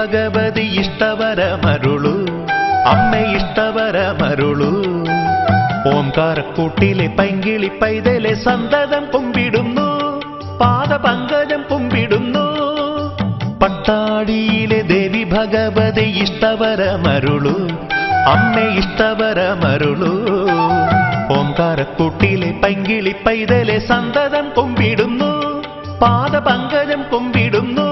ഭഗവതി ഇഷ്ടവരമരുളു അമ്മ ഇഷ്ടവരമരുളു ഓംകാരക്കൂട്ടിലെ പൈങ്കിളി പൈതലെ സന്തതം കുമ്പിടുന്നു പാദപങ്കജം കുമ്പിടുന്നു പട്ടാടിയിലെ ദേവി ഭഗവതി ഇഷ്ടവരമരുളു അമ്മ ഇഷ്ടവരമരുളു ഓംകാരക്കൂട്ടിലെ പൈങ്കിളി പൈതലെ സന്തതം കുമ്പിടുന്നു പാദപങ്കജം കുമ്പിടുന്നു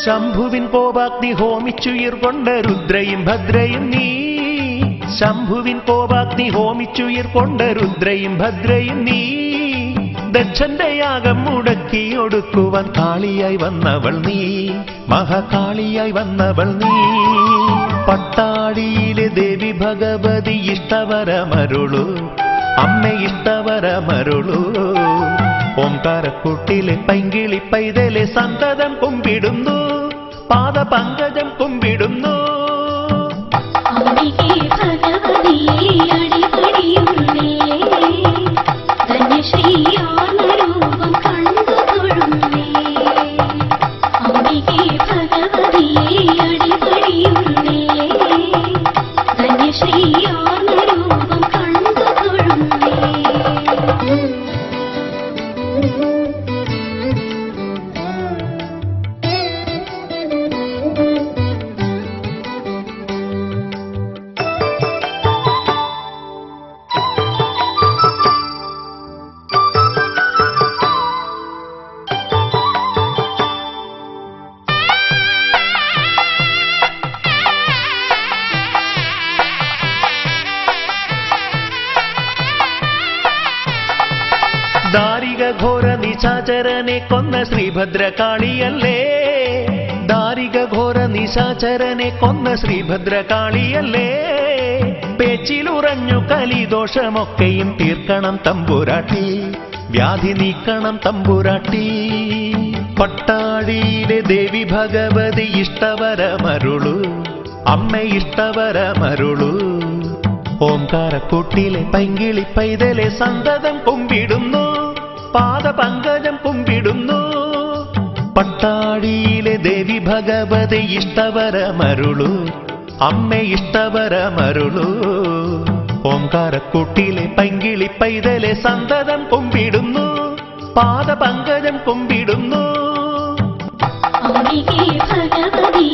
ശംഭുവിൻ കോപാഗ്നി ഹോമിച്ചുയിർകൊണ്ട രുദ്രയും ഭദ്രയും നീ ശംഭുവിൻ കോപാഗ്നി ഹോമിച്ചുയിർകൊണ്ട രുദ്രയും ഭദ്രയും നീ ദക്ഷന്റെ യാഗം മുടക്കിയൊടുക്കുവാൻ കാളിയായി വന്നവൾ നീ മഹാകാളിയായി വന്നവൾ നീ പട്ടാടിയിലെ ദേവി ഭഗവതി ഇഷ്ടവരമരുളു അമ്മ ഇഷ്ടവരമരുളു ഓംകാരക്കൂട്ടിലെ പൈങ്കിളി പൈതലെ സന്തതം കുമ്പിടുന്നു പാദപങ്കജം കുമ്പിടുന്നു ദാരിക ഘോര നിശാചരനെ കൊന്ന ശ്രീഭദ്രകാളിയല്ലേ ദാരിക ഘോര നിശാചരനെ കൊന്ന ശ്രീഭദ്രകാളിയല്ലേ പേച്ചിലുറഞ്ഞു കലിദോഷമൊക്കെയും തീർക്കണം തമ്പുരാട്ടി വ്യാധി നീക്കണം തമ്പുരാട്ടി പട്ടാടിയിലെ ദേവി ഭഗവതി ഇഷ്ടവരമരുളു അമ്മ ഇഷ്ടവരമരുളു ഓംകാരക്കൂട്ടിലെ പൈങ്കിളി പൈതലെ സന്തതം കുമ്പിടുന്നു പാദപങ്കജം കുമ്പിടുന്നു പട്ടാടിയിലെ ദേവി ഭഗവതി ഇഷ്ടവരമരുളു അമ്മ ഇഷ്ടവരമരുളു ഓംകാരക്കൂട്ടിലെ പൈങ്കിളി പൈതലെ സന്തതം കുമ്പിടുന്നു പാദപങ്കജം കുമ്പിടുന്നു ഭഗവതി